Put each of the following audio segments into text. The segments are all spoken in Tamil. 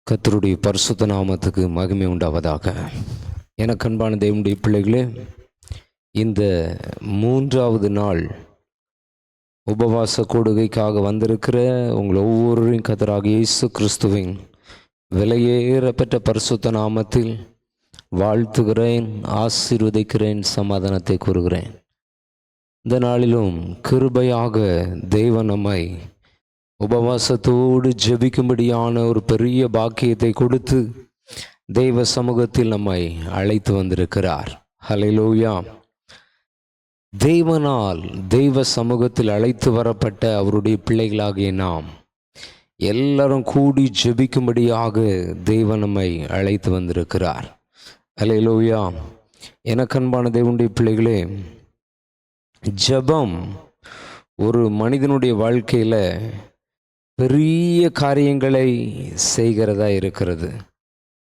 கர்த்தருடைய பரிசுத்த நாமத்துக்கு மகிமை உண்டாவதாக. எனக்கு அன்பான தேவனுடைய பிள்ளைகளே, இந்த 3வது நாள் உபவாச கூடுகைக்காக வந்திருக்கிற உங்கள் ஒவ்வொருவரையும் கர்த்தராகிய இயேசு கிறிஸ்துவின் விலையேறப்பெற்ற பரிசுத்த நாமத்தில் வாழ்த்துகிறேன், ஆசீர்வதிக்கிறேன், சமாதானத்தை கூறுகிறேன். இந்த நாளிலும் கிருபையாக தேவன் நம்மை உபவாசத்தோடு ஜெபிக்கும்படியான ஒரு பெரிய பாக்கியத்தை கொடுத்து தெய்வ சமூகத்தில் நம்மை அழைத்து வந்திருக்கிறார். ஹல்லேலூயா. தேவனால் தெய்வ சமூகத்தில் அழைத்து வரப்பட்ட அவருடைய பிள்ளைகளாகிய நாம் எல்லாரும் கூடி ஜெபிக்கும்படியாக தேவன் நம்மை அழைத்து வந்திருக்கிறார். ஹல்லேலூயா. எனக்கு அன்பான தேவனுடைய பிள்ளைகளே, ஜெபம் ஒரு மனிதனுடைய வாழ்க்கையில் பெரிய காரியங்களை செய்கிறதா இருக்கிறது.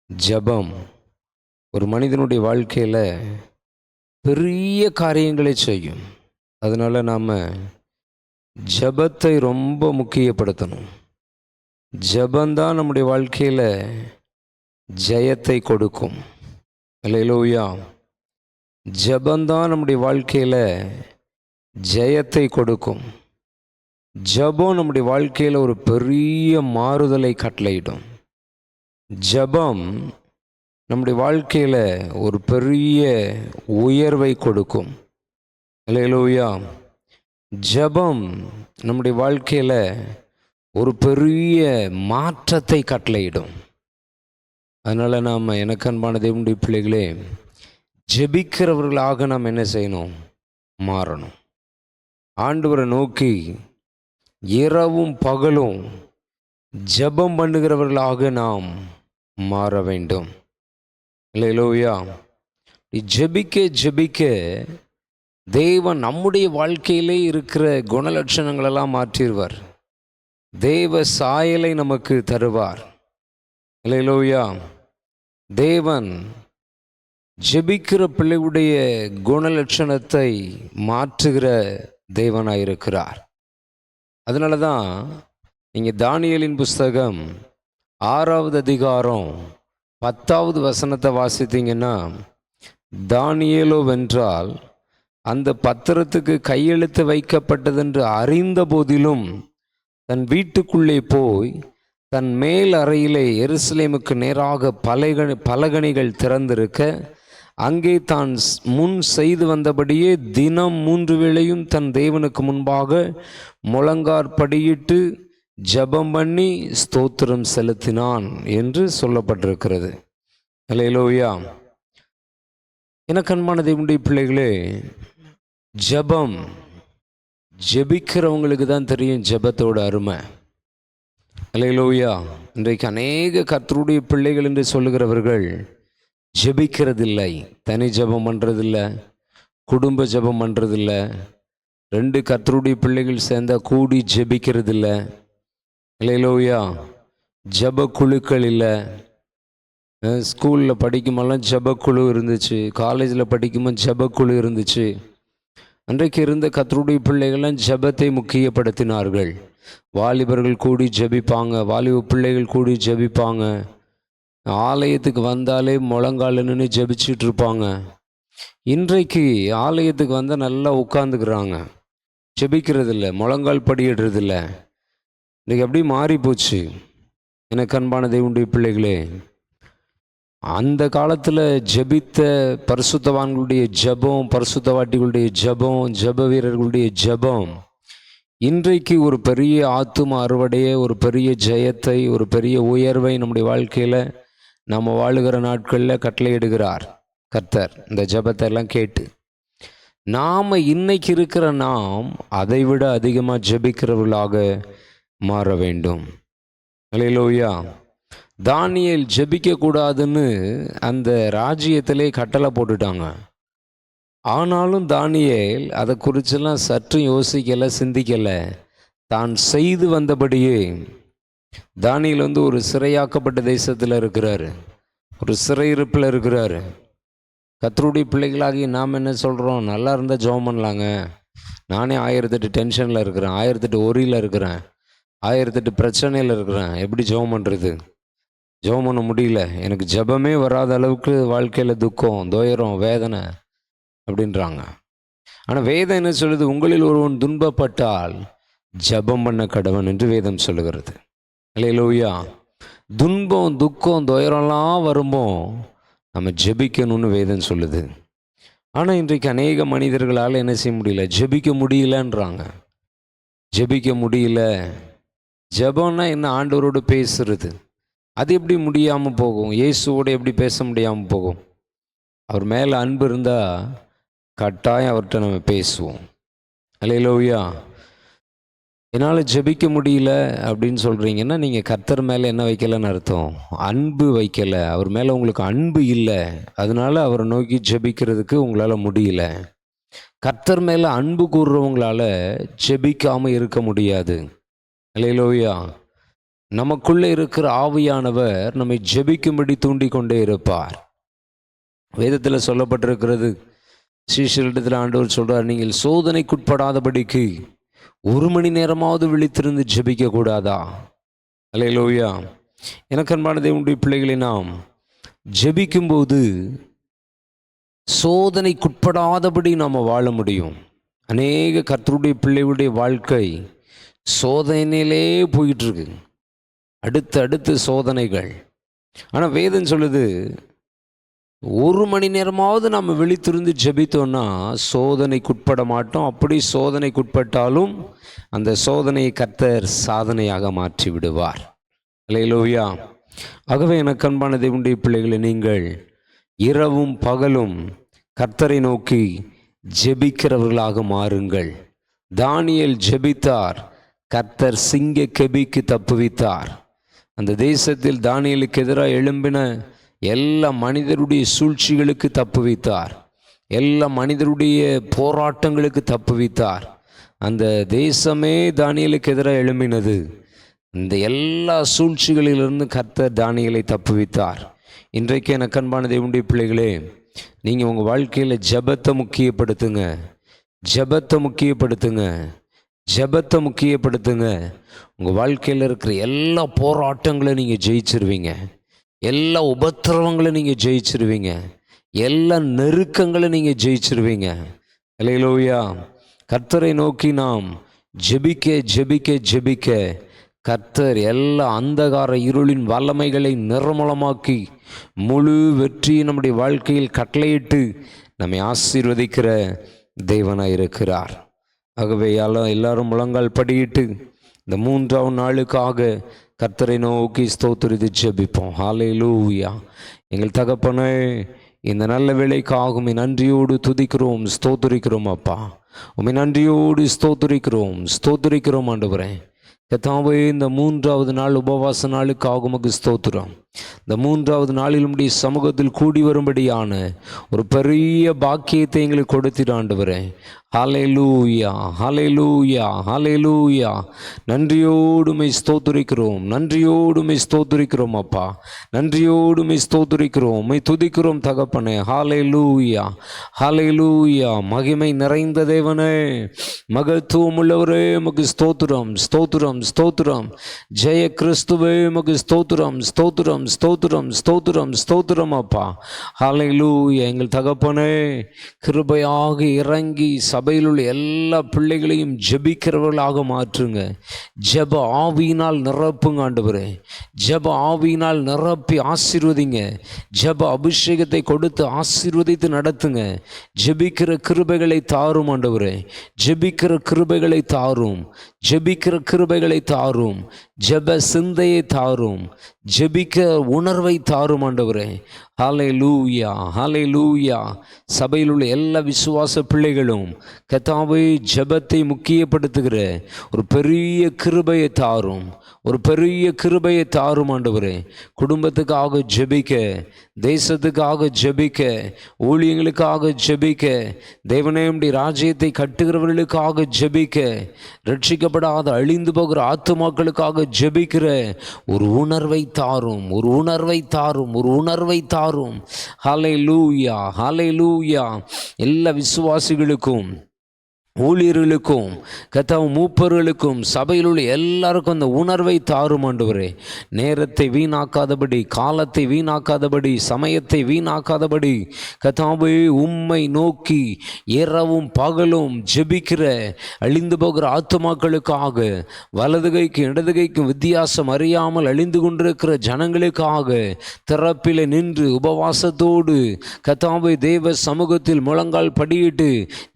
ஜெபம் ஒரு மனிதனுடைய வாழ்க்கையில் பெரிய காரியங்களை செய்யும். அதனால் நாம் ஜெபத்தை ரொம்ப முக்கியப்படுத்தணும். ஜெபந்தான் நம்முடைய வாழ்க்கையில் ஜெயத்தை கொடுக்கும். அல்லேலூயா. ஜெபந்தான் நம்முடைய வாழ்க்கையில் ஜெயத்தை கொடுக்கும். ஜெபம் நம்முடைய வாழ்க்கையில் ஒரு பெரிய மாறுதலை கட்டளையிடும். ஜெபம் நம்முடைய வாழ்க்கையில் ஒரு பெரிய உயர்வை கொடுக்கும். அல்லேலூயா. ஜெபம் நம்முடைய வாழ்க்கையில் ஒரு பெரிய மாற்றத்தை கட்டளையிடும். அதனால் நாம், எனக்கு அன்பான தேவனுடைய பிள்ளைகளே, ஜெபிக்கிறவர்களாக நாம் என்ன செய்யணும்? மாறணும். ஆண்டவரை நோக்கி இரவும் பகலும் ஜெபம் பண்ணுகிறவர்களாக நாம் மாற வேண்டும். அல்லேலூயா. ஜெபிக்க ஜெபிக்க தேவன் நம்முடைய வாழ்க்கையிலே இருக்கிற குணலட்சணங்களெல்லாம் மாற்றிடுவார். தேவ சாயலை நமக்கு தருவார். அல்லேலூயா. தேவன் ஜெபிக்கிற பிள்ளையுடைய குணலட்சணத்தை மாற்றுகிற தேவனாயிருக்கிறார். அதனால தான் நீங்கள் தானியேலின் புஸ்தகம் 6வது அதிகாரம் 10வது வசனத்தை வாசித்தீங்கன்னா, தானியேலோ வென்றால் அந்த பத்திரத்துக்கு கையெழுத்து வைக்கப்பட்டதென்று அறிந்த போதிலும் தன் வீட்டுக்குள்ளே போய் தன் மேல் அறையிலே எருசலேமுக்கு நேராக பலகணிகள் திறந்திருக்க அங்கே தான் முன் செய்து வந்தபடியே தினம் 3 வேளையும் தன் தேவனுக்கு முன்பாக முழங்காற்படியிட்டு ஜெபம் பண்ணி ஸ்தோத்திரம் செலுத்தினான் என்று சொல்லப்பட்டிருக்கிறது. அல்லேலூயா. எனக்கு அன்பான தேவனுடைய பிள்ளைகளே, ஜெபம் ஜெபிக்கிறவங்களுக்கு தான் தெரியும் ஜெபத்தோட அருமை. அல்லேலூயா. இன்றைக்கு அநேக கர்த்தருடைய பிள்ளைகள் என்று சொல்லுகிறவர்கள் ஜெபிக்கிறதில்லை. தனி ஜெபம் பண்ணுறதில்ல, குடும்ப ஜெபம் பண்ணுறதில்ல, 2 கர்த்தருடைய பிள்ளைகள் சேர்ந்தா கூடி ஜெபிக்கிறதில்ல. அல்லேலூயா. ஜெப குழுக்கள் இல்லை. ஸ்கூலில் படிக்கும்போதெல்லாம் ஜெபக்குழு இருந்துச்சு, காலேஜில் படிக்கும்போது ஜெபக்குழு இருந்துச்சு. அன்றைக்கு இருந்த கர்த்தருடைய பிள்ளைகள்லாம் ஜெபத்தை முக்கியப்படுத்தினார்கள். வாலிபர்கள் கூடி ஜெபிப்பாங்க, வாலிப பிள்ளைகள் கூடி ஜெபிப்பாங்க. ஆலயத்துக்கு வந்தாலே முழங்கால நின்று ஜெபிச்சுட்டு இருப்பாங்க. இன்றைக்கு ஆலயத்துக்கு வந்தால் நல்லா உட்காந்துக்கிறாங்க, ஜெபிக்கிறதில்ல, முழங்கால் படியிடுறதில்ல. இன்றைக்கு அப்படி மாறி போச்சு. எனக்கு அன்பான தேவனுடைய பிள்ளைகளே, அந்த காலத்தில் ஜெபித்த பரிசுத்தவான்களுடைய ஜெபம், பரிசுத்தவாட்டிகளுடைய ஜெபம், ஜெப வீரர்களுடைய ஜெபம் இன்றைக்கு ஒரு பெரிய ஆத்தும அறுவடையை, ஒரு பெரிய ஜெயத்தை, ஒரு பெரிய உயர்வை நம்முடைய வாழ்க்கையில் நம்ம வாழுகிற நாட்களில் கட்டளையிடுகிறார் கர்த்தர். இந்த ஜெபத்தை எல்லாம் கேட்டு நாம் இன்னைக்கு இருக்கிற நாம் அதை விட அதிகமாக ஜெபிக்கிறவர்களாக மாற வேண்டும். அல்லேலூயா. தானியேல் ஜெபிக்கக்கூடாதுன்னு அந்த ராஜ்யத்திலே கட்டளை போட்டுட்டாங்க. ஆனாலும் தானியேல் அதை குறிச்செல்லாம் சற்றும் யோசிக்கலை, சிந்திக்கலை. தான் செய்து வந்தபடியே தானியேல் ஒரு சிறையாக்கப்பட்ட தேசத்தில் இருக்கிறாரு, ஒரு சிறையிருப்பில் இருக்கிறாரு. கர்த்தருடைய பிள்ளைகளாகி நாம் என்ன சொல்கிறோம்? நல்லா இருந்தால் ஜெபம் பண்ணலாங்க. நானே 1008 டென்ஷனில் இருக்கிறேன், 1008 ஒரியில் இருக்கிறேன், 1008 பிரச்சனையில் இருக்கிறேன், எப்படி ஜெபம் பண்ணுறது? ஜெபம் பண்ண முடியல, எனக்கு ஜெபமே வராத அளவுக்கு வாழ்க்கையில் துக்கம், துயரம், வேதனை அப்படின்றாங்க. ஆனால் வேதம் என்ன சொல்லுது? உங்களில் ஒருவன் துன்பப்பட்டால் ஜெபம் பண்ண கடவன் என்று வேதம் சொல்லுகிறது. அல்லேலூயா. துன்பம், துக்கம், துயரம்லாம் வரும்போ நம்ம ஜெபிக்கணும்னு வேதம் சொல்லுது. ஆனால் இன்றைக்கு அநேக மனிதர்களால் என்ன செய்ய முடியல? ஜெபிக்க முடியலன்றாங்க. ஜெபிக்க முடியல. ஜெபம்னா என்ன? ஆண்டவரோடு பேசுறது. அது எப்படி முடியாமல் போகும்? இயேசுவோடு எப்படி பேச முடியாமல் போகும்? அவர் மேலே அன்பு இருந்தால் கட்டாயம் அவர்கிட்ட நம்ம பேசுவோம். அல்லேலூயா. என்னால் ஜெபிக்க முடியல அப்படின்னு சொல்கிறீங்கன்னா, நீங்கள் கர்த்தர் மேலே என்ன வைக்கலைன்னு அர்த்தம்? அன்பு வைக்கலை. அவர் மேலே உங்களுக்கு அன்பு இல்லை, அதனால அவரை நோக்கி ஜெபிக்கிறதுக்கு உங்களால் முடியல. கர்த்தர் மேலே அன்பு கூறுறவங்களால ஜெபிக்காமல் இருக்க முடியாது. அல்லேலூயா. நமக்குள்ளே இருக்கிற ஆவியானவர் நம்மை ஜெபிக்கும்படி தூண்டிக்கொண்டே இருப்பார். வேதத்தில் சொல்லப்பட்டிருக்கிறது, சீஷரிடத்தில் ஆண்டவர் சொல்கிறார், நீங்கள் சோதனைக்குட்படாதபடிக்கு 1 மணி நேரமாவது விழித்திருந்து ஜெபிக்க கூடாதா? அல்லேலூயா. எனக்கு அன்பான தேவனுடைய பிள்ளைகளை, நாம் ஜெபிக்கும்போது சோதனைக்குட்படாதபடி நாம் வாழ முடியும். அநேக கர்த்தருடைய பிள்ளைகளுடைய வாழ்க்கை சோதனையிலே போயிட்டுருக்கு, அடுத்து சோதனைகள். ஆனால் வேதம் சொல்லுது, 1 மணி நேரமாவது நம்ம விழித்திருந்து ஜெபித்தோன்னா சோதனைக்குட்பட மாட்டோம். அப்படி சோதனைக்குட்பட்டாலும் அந்த சோதனையை கர்த்தர் சாதனையாக மாற்றி விடுவார். அல்லேலூயா. ஆகவே எனக்கு அன்பான தேவனுடைய பிள்ளைகளை, நீங்கள் இரவும் பகலும் கர்த்தரை நோக்கி ஜெபிக்கிறவர்களாக மாறுங்கள். தானியேல் ஜெபித்தார், கர்த்தர் சிங்க கெபிக்கு தப்புவித்தார். அந்த தேசத்தில் தானியேலுக்கு எதிராக எழும்பின எல்லா மனிதருடைய சூழ்ச்சிகளுக்கு தப்புவித்தார், எல்லா மனிதருடைய போராட்டங்களுக்கு தப்புவித்தார். அந்த தேசமே தானியேலுக்கு எதிராக எழும்பினது. இந்த எல்லா சூழ்ச்சிகளிலிருந்து கர்த்தர் தானியேலை தப்புவித்தார். இன்றைக்கு எனக்கு அன்பான தேவனுடைய பிள்ளைகளே, நீங்கள் உங்கள் வாழ்க்கையில் ஜெபத்தை முக்கியப்படுத்துங்க, ஜெபத்தை முக்கியப்படுத்துங்க, ஜெபத்தை முக்கியப்படுத்துங்க. உங்கள் வாழ்க்கையில் இருக்கிற எல்லா போராட்டங்களையும் நீங்கள் ஜெயிச்சிருவீங்க, எல்லா உபத்திரவங்களை நீங்கள் ஜெயிச்சிருவீங்க, எல்லா நெருக்கங்களை நீங்கள் ஜெயிச்சிருவீங்க. அல்லேலூயா. கர்த்தரை நோக்கி நாம் ஜெபிக்க ஜெபிக்க ஜெபிக்க கர்த்தர் எல்லா அந்தகார இருளின் வல்லமைகளை நிர்மூலமாக்கி முழு வெற்றியை நம்முடைய வாழ்க்கையில் கட்டளையிட்டு நம்மை ஆசீர்வதிக்கிற தேவனாக இருக்கிறார். ஆகவே எல்லாரும் முழங்கால் படியிட்டு இந்த 3ஆவது நாளுக்காக கர்த்தரை நோக்கி ஸ்தோத்திரித்து ஜெபிப்போம். ஹல்லேலூயா. எங்கள் தகப்பனே, இந்த நல்ல வேளைக்காக உம்மை நன்றியோடு துதிக்கிறோம், ஸ்தோத்திரிக்கிறோம் அப்பா. உம்மை நன்றியோடு ஸ்தோத்திரிக்கிறோம் ஆண்டவரே. கர்த்தாவே, இந்த 3ஆவது நாள் உபவாச நாளுக்காக உமக்கு ஸ்தோத்திரம். இந்த 3ஆவது நாளில் உம்முடைய சமூகத்தில் கூடி வரும்படியான ஒரு பெரிய பாக்கியத்தை எங்களுக்கு கொடுத்திரு ஆண்டவரே. ஹல்லேலூயா, ஹல்லேலூயா, ஹல்லேலூயா. நன்றியோடுமை ஸ்தோத்திரிக்கிறோம், நன்றியோடுமை ஸ்தோத்திரிக்கிறோம் அப்பா, நன்றியோடுமை ஸ்தோத்திரிக்கிறோம், உம்மை துதிக்கிறோம் தகப்பனே. ஹல்லேலூயா, ஹல்லேலூயா. மகிமை நிறைந்த தேவனே, மகத்துவம் உள்ளவரே, உமக்கு ஸ்தோத்திரம், ஸ்தோத்திரம், ஸ்தோத்திரம். ஜெய கிறிஸ்துவே, உமக்கு ஸ்தோத்திரம், ஸ்தோத்திரம், ஸ்தோத்திரம், ஸ்தோத்திரம், ஸ்தோத்திரம் அப்பா. ஹல்லேலூயா. எங்கள் தகப்பனே, கிருபையாக இறங்கி சபையில் உள்ள எல்லா பிள்ளைகளையும் ஜெபிக்கிறவர்களாக மாற்றுங்க. ஜெப ஆவியினால் நிரப்புங்க ஆண்டவரே. ஜெப ஆவியினால் நிரப்பி ஆசீர்வதிங்க. ஜெப அபிஷேகத்தை கொடுத்து ஆசீர்வதித்து நடத்துங்க. ஜெபிக்கிற கிருபைகளை தாரும் ஆண்டவரே, ஜெபிக்கிற கிருபைகளை தாரும், ஜெபிக்கிற கிருபைகளை தாரும், ஜெப சிந்தையை தாரும், ஜெபிக்க உணர்வை தாரும் ஆண்டவரே. ஹல்லேலூயா, ஹல்லேலூயா. சபையில் உள்ள எல்லா விசுவாச பிள்ளைகளும் கர்த்தாவே ஜெபத்தை முக்கியப்படுத்துகிற ஒரு பெரிய கிருபையை தாரும், ஒரு பெரிய கிருபையை தாரும் ஆண்டவரே. குடும்பத்துக்காக ஜெபிக்க, தேசத்துக்காக ஜெபிக்க, ஊழியங்களுக்காக ஜெபிக்க, தேவனுடைய ராஜ்யத்தை கட்டுகிறவர்களுக்காக ஜெபிக்க, ரட்சிக்கப்படாத அழிந்து போகிற ஆத்துமாக்களுக்காக ஜெபிக்கிற ஒரு உணர்வை தாரும், ஒரு உணர்வை தாரும், ஒரு உணர்வை தாரும். ஹல்லேலூயா, ஹல்லேலூயா. எல்லா விசுவாசிகளுக்கும் ஊழியர்களுக்கும் கர்த்தாவே மூப்பர்களுக்கும் சபையில் உள்ள எல்லாருக்கும் அந்த உணர்வை தாரும் ஆண்டவரே. நேரத்தை வீணாக்காதபடி, காலத்தை வீணாக்காதபடி, சமயத்தை வீணாக்காதபடி கர்த்தாவே உம்மை நோக்கி இரவும் பகலும் ஜெபிக்கிற அழிந்து போகிற ஆத்துமாக்களுக்காக, வலது கைக்கும் இடது கைக்கும் வித்தியாசம் அறியாமல் அழிந்து கொண்டிருக்கிற ஜனங்களுக்காக திறப்பில் நின்று உபவாசத்தோடு கர்த்தாவே தேவ சமூகத்தில் முழங்கால் படியிட்டு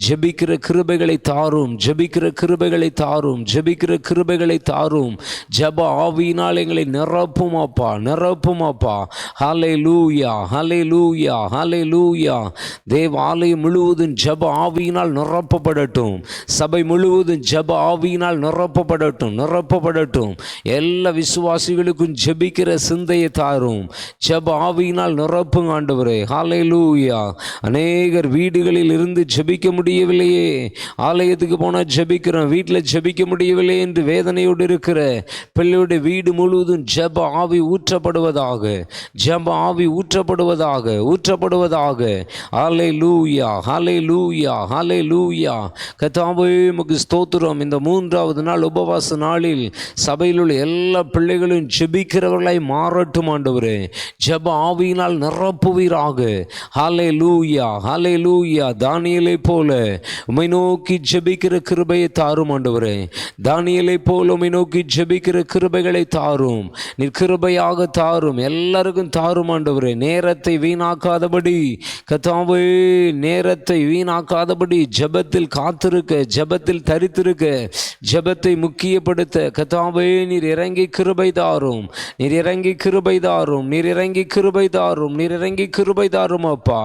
ஜெபிக்கிற கிருபைகளை தாரும், ஜெபிக்கிற கிருபைகளை தாரும், ஜெபிக்கிற கிருபைகளை தாரும். ஜெப ஆவியினால் எங்களை நிரப்பும் அப்பா, நிரப்பும் அப்பா. ஹல்லேலூயா, ஹல்லேலூயா, ஹல்லேலூயா. தேவ ஆலயம் முழுவதும் ஜெப ஆவியினால் நிரப்பப்படட்டும். சபை முழுவதும் ஜெப ஆவியினால் நிரப்பப்படட்டும், நிரப்பப்படட்டும். எல்லா விசுவாசிகளுக்கும் ஜெபிக்கிற சிந்தையை தாரும். ஜெப ஆவியினால் நிரப்புங்க ஆண்டவரே. ஹல்லேலூயா. அநேகர் வீடுகளில் இருந்து ஜெபிக்க முடியவில்லையே, ஆலயத்துக்கு போனால் ஜெபிக்கிறோம், வீட்டில் ஜெபிக்க முடியவில்லை என்று வேதனையோடு இருக்கிற பிள்ளையுடைய வீடு முழுவதும் ஜெப ஆவி ஊற்றப்படுவதாக, ஜெப ஆவி ஊற்றப்படுவதாக, ஊற்றப்படுவதாக. ஹல்லேலூயா, ஹல்லேலூயா, ஹல்லேலூயா. கர்த்தாவே உமக்கு ஸ்தோத்திரம். இந்த 3வது நாள் உபவாச நாளில் சபையில் உள்ள எல்லா பிள்ளைகளும் ஜெபிக்கிறவர்களாய் மாறட்டும் ஆண்டவரே. ஜெப ஆவியினால் நிரப்புவீராக. ஹல்லேலூயா, ஹல்லேலூயா. தானியேலை போல உம்மை நோக்கி ஜெபிக்கிற கிருபையை தாரும் ஆண்டவரே. தானியேலை போல உம்மை நோக்கி ஜெபிக்கிற கிருபைகளை தாரும். நீர் கிருபையாக தாரும், எல்லாருக்கும் தாரும் ஆண்டவரே. நேரத்தை வீணாக்காதபடி கர்த்தாவே, நேரத்தை வீணாக்காதபடி ஜெபத்தில் காத்திருக்க, ஜெபத்தில் தரித்திருக்க, ஜெபத்தை முக்கியப்படுத்த கர்த்தாவே நீர் இறங்கி கிருபை தாரும், நீர் இறங்கி கிருபை தாரும், நீர் இறங்கி கிருபை தாரும், நீர் இறங்கி கிருபை தாரும் அப்பா.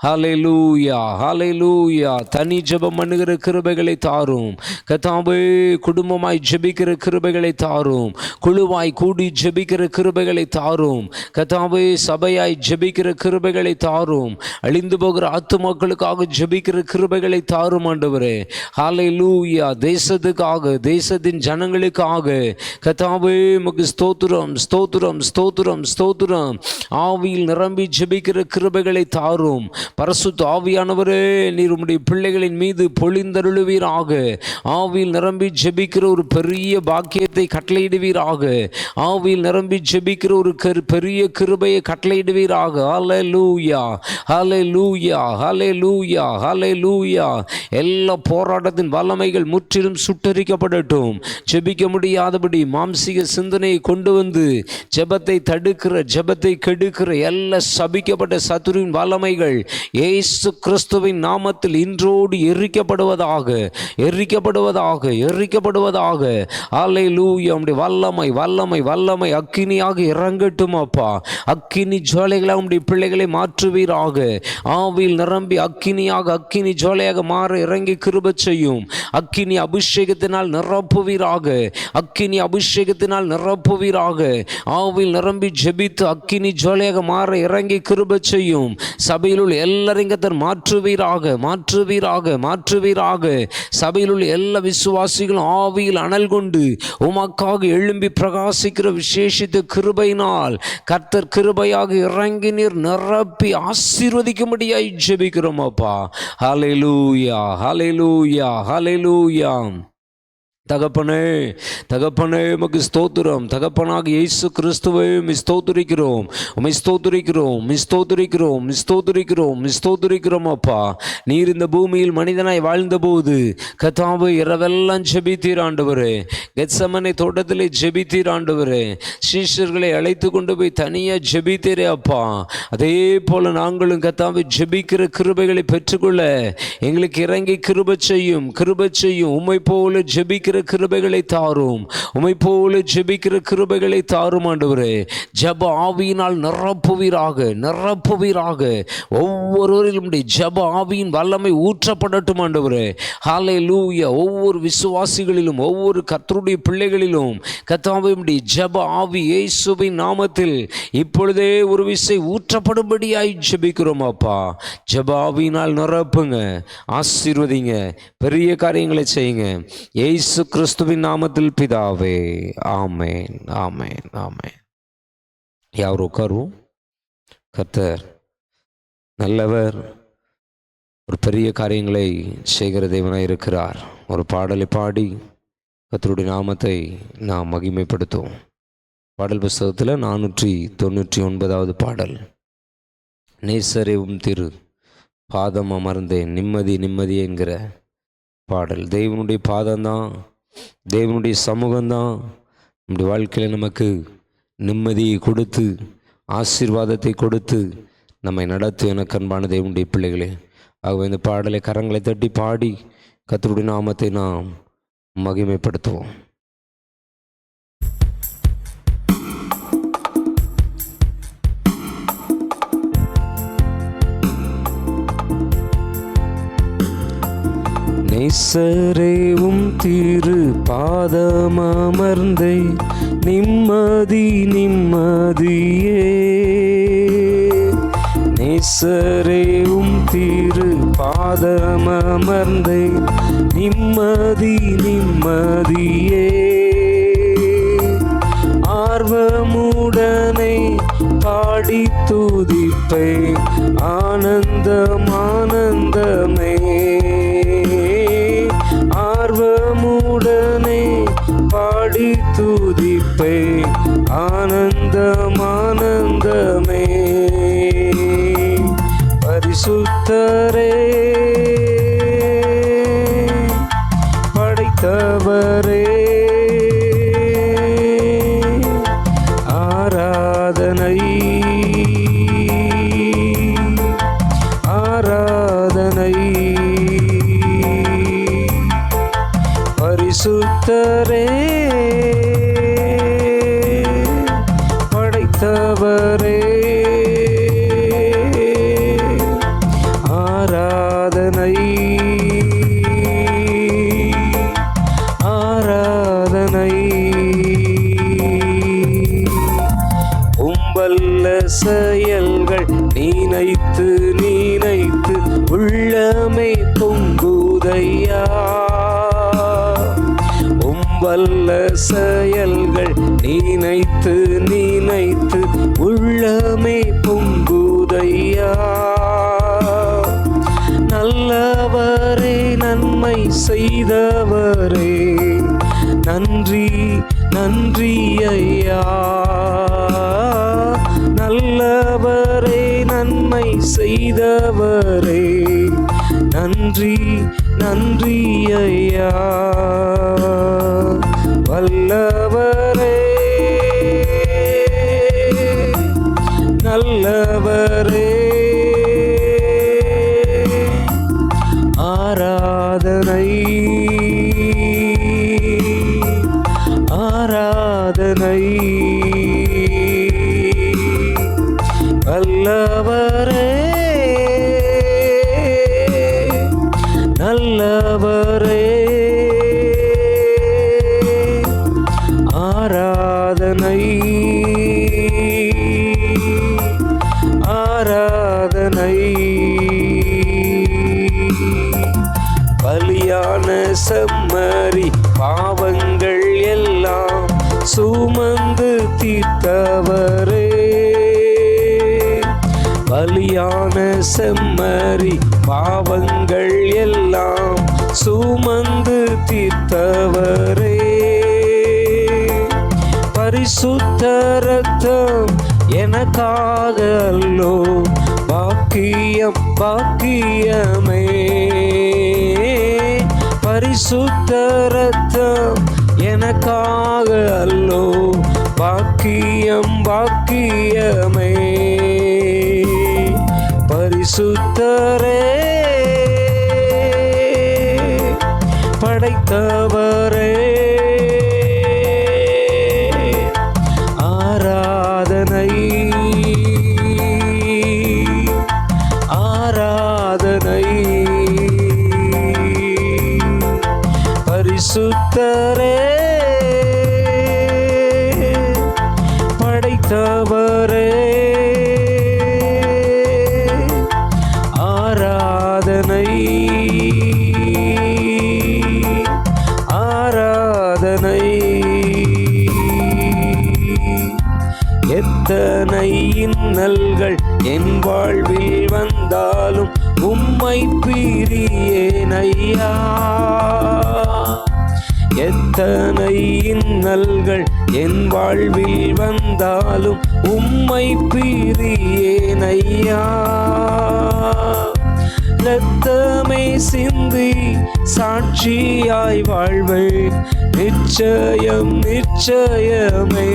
ஹல்லேலூயா, ஹல்லேலூயா. தனி ஜெபம் பண்ணுகிற கிருபைகளை தாரும் கர்த்தாவே. குடும்பமாய் ஜெபிக்கிற கிருபைகளை தாரும், குழுவாய் கூடி ஜெபிக்கிற கிருபைகளை தாரும் கர்த்தாவே. சபையாய் ஜெபிக்கிற கிருபைகளை தாரும். அழிந்து போகிற ஆத்துமாக்களுக்காக ஜெபிக்கிற கிருபைகளை தாரும் ஆண்டவரே. ஹல்லேலூயா. தேசத்துக்காக, தேசத்தின் ஜனங்களுக்காக கர்த்தாவே உமக்கு ஸ்தோத்திரம், ஸ்தோத்திரம், ஸ்தோத்திரம், ஸ்தோத்திரம். ஆவியில் நிரம்பி ஜெபிக்கிற கிருபைகளை தாரும். பரிசுத்த ஆவியானவரே, நீர் உம்முடைய பிள்ளைகளின் மீது பொழிந்தருளுவீராக. ஆவியில் நிரம்பி ஜெபிக்கிற ஒரு பெரிய பாக்கியத்தை கட்டளையிடுவீராக. ஆவியில் நிரம்பி ஜெபிக்கிற ஒரு பெரிய கிருபையை கட்டளையிடுவீராக. ஹல்லேலூயா, ஹல்லேலூயா, ஹல்லேலூயா, ஹல்லேலூயா. எல்லா போராட்டத்தின் வல்லமைகள் முற்றிலும் சுட்டரிக்கப்படட்டும். ஜெபிக்க முடியாதபடி மாம்சீக சிந்தனையை கொண்டு வந்து ஜெபத்தை தடுக்கிற, ஜெபத்தை கெடுக்கிற எல்லா சபிக்கப்பட்ட சத்துருவின் வல்லமைகள் இயேசு கிறிஸ்துவின் நாமத்தில் இன்றோடு எரிக்கப்படுவதாக, எரிக்கப்படுவதாக, எரிக்கப்படுவதாக. ஹல்லேலூயா. உம்முடைய வல்லமை, வல்லமை, வல்லமை அக்கினியாக இறங்கட்டும் அப்பா. அக்கினி ஜுவாலைகளாக உம்முடைய பிள்ளைகளை மாற்றுவீராக. ஆவியில் நிரம்பி அக்கினியாக, அக்கினி ஜுவாலையாக மாற இறங்கி கிருபை செய்யும். அக்கினி அபிஷேகத்தினால் நிரப்புவீராக, அக்கினி அபிஷேகத்தினால் நிரப்புவீராக. ஆவியில் நிரம்பி ஜெபித்து அக்கினி ஜுவாலையாக மாற இறங்கி கிருபை செய்யும். சபையில் உள்ள எல்லாரையும் கர்த்தர் மாற்றுவீராக, மாற்றுவீராக, மாற்றுவீராக. சபையில் உள்ள எல்லா விசுவாசிகளும் ஆவியில் அனல் கொண்டு உமக்காக எழும்பி பிரகாசிக்கிற விசேஷித்த கிருபையினால் கர்த்தர் கிருபையாக இறங்கி நீர் நிரப்பி ஆசீர்வதிக்கும்படியாய் ஜெபிக்கிறோம் அப்பா. ஹல்லேலூயா, ஹல்லேலூயா, ஹல்லேலூயா. தகப்பனே, தகப்பனே உமக்கு ஸ்தோத்திரம். தகப்பனாக இயேசு கிறிஸ்துவை ஸ்தோத்திரிக்கிறோம், உம்மை ஸ்தோத்திரிக்கிறோம், ஸ்தோத்திரிக்கிறோம், ஸ்தோத்திரிக்கிறோம், ஸ்தோத்திரிக்கிறோம் அப்பா. நீர் இந்த பூமியில் மனிதனாய் வாழ்ந்தபோது கர்த்தாவே இரவெல்லாம் ஜெபித்தீர் ஆண்டவரே. கெத்சமனே தோட்டத்திலே ஜெபித்தீர் ஆண்டவரே. சீஷர்களை அழைத்து கொண்டு போய் தனியாக ஜெபித்தீரே அப்பா. அதே போல நாங்களும் கர்த்தாவே ஜெபிக்கிற கிருபைகளை பெற்றுக்கொள்ள எங்களுக்கு இறங்கி கிருபை செய்யும், கிருபை செய்யும். உம்மை போல ஜெபிக்கிற கிருபைகளை தாரும், உம்மை போல ஜெபிக்கிற கிருபைகளை தாரும் ஆண்டவரே. ஜெப ஆவியினால் நிரப்புவீராக, நிரப்புவீராக. ஒவ்வொருவரிலும் ஜெப ஆவியின் வல்லமை ஊற்றப்படட்டும் ஆண்டவரே. ஹல்லேலூயா. ஒவ்வொரு விசுவாசிகளிலும், ஒவ்வொரு கர்த்தருடைய பிள்ளைகளிலும் கர்த்தாவே ஜெப ஆவி இயேசுவின் நாமத்தில் இப்பொழுதே ஒரு விசை ஊற்றப்படும்படியாய் ஜெபிக்கிறோம் அப்பா. ஜெப ஆவியினால் நிரப்புங்க, ஆசீர்வதிங்க, பெரிய காரியங்களை செய்யுங்க. இயேசு கிறிஸ்துவின் நாமத்தில் பிதாவே, ஆமென், ஆமென், ஆமென். யார் உட்காருவோம்? கர்த்தர் நல்லவர், ஒரு பெரிய காரியங்களை செய்கிற தேவனாய் இருக்கிறார். ஒரு பாடலை பாடி கர்த்தருடைய நாமத்தை நாம் மகிமைப்படுத்துவோம். பாடல் புஸ்தகத்தில் 499வது பாடல். நேசரேவும் திரு பாதம் அமர்ந்தேன் நிம்மதி நிம்மதி என்கிற பாடல். தேவனுடைய பாதம்தான், தேவனுடைய சமூகம்தான் நம்முடைய வாழ்க்கையில் நமக்கு நிம்மதியை கொடுத்து ஆசீர்வாதத்தை கொடுத்து நம்மை நடத்தும் எனக்கு அன்பான தேவனுடைய பிள்ளைகளே. ஆகவே இந்த பாடலை கரங்களை தட்டி பாடி கர்த்தருடைய நாமத்தை நாம் மகிமைப்படுத்துவோம். நேசரேவும் திரு பாதமர்ந்தே நிம்மதி நிம்மதியே. நேசரேவும் திரு பாதமர்ந்தே நிம்மதி நிம்மதியே. ஆர்வமுடனே பாடி துதிப்பே ஆனந்தம் ஆனந்தமே. ஆர்வமுடனே பாடி துதிப்பே ஆனந்தம் ஆனந்தமே. பரிசுத்தரே படைத்தவரே ஆராதனை ஆராதனை. பரிசுத்தரே படைத்தவரே ஆராதனை ஆராதனை. உம்பல்ல செயல்கள் நினைத்து நினைத்து உள்ளமே பொங்குதையா. உம்பல்ல செயல்கள் நினைத்து நினைத்து உள்ளமே பொங்குதையா. நல்லவரே நன்மை செய்தவரே நன்றி நன்றி ஐயா. நல்லவரே நன்மை செய்தவரே நன்றி நன்றி ஐயா. வல்லவரே நல்லவரே ஆராதனை ஆராதனை. வல்லவரே நல்லவரே ஆராதனை ஆராதனை. பலியான செம்மறி பாவங்கள் எல்லாம் சுமந்து தீர்த்தவரே. பலியான செம்மறி பாவங்கள் எல்லாம் சுமந்து தீர்த்தவரே. பரிசுத்த ரத்தம் எனக்காக அல்லோ பாக்கியம் பாக்கியமே. பரிசுத்த ரத்தம் எனக்காக அல்லோ பாக்கியம் பாக்கியமே. பரிசுத்தரே படைத்தவரே ஆராதனை ஆராதனை. பரிசுத்தரே படைத்தவரே ஆராதனை ஆராதனை. எத்தனை இன்னல்கள் என் வாழ்வில் வந்தாலும் உம்மை பிரியேன் ஐயா. எத்தனை இன்னல்கள் என் வாழ்வில் வந்தாலும் உம்மை பிரியேன் ஐயா. இரத்தமே சிந்தி சாட்சியாய் வாழ்வேன் நிச்சயம் நிச்சயமே.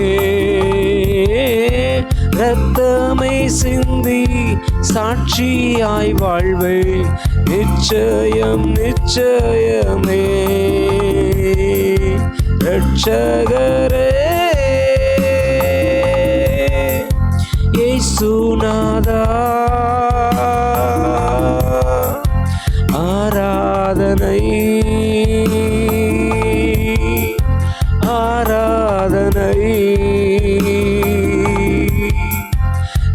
இரத்தமே சிந்தி சாட்சியாய் வாழ்வேன் நிச்சயம் நிச்சயமே. ரட்சகரே இயேசுநாதா ஆராதனை ஆராதனை.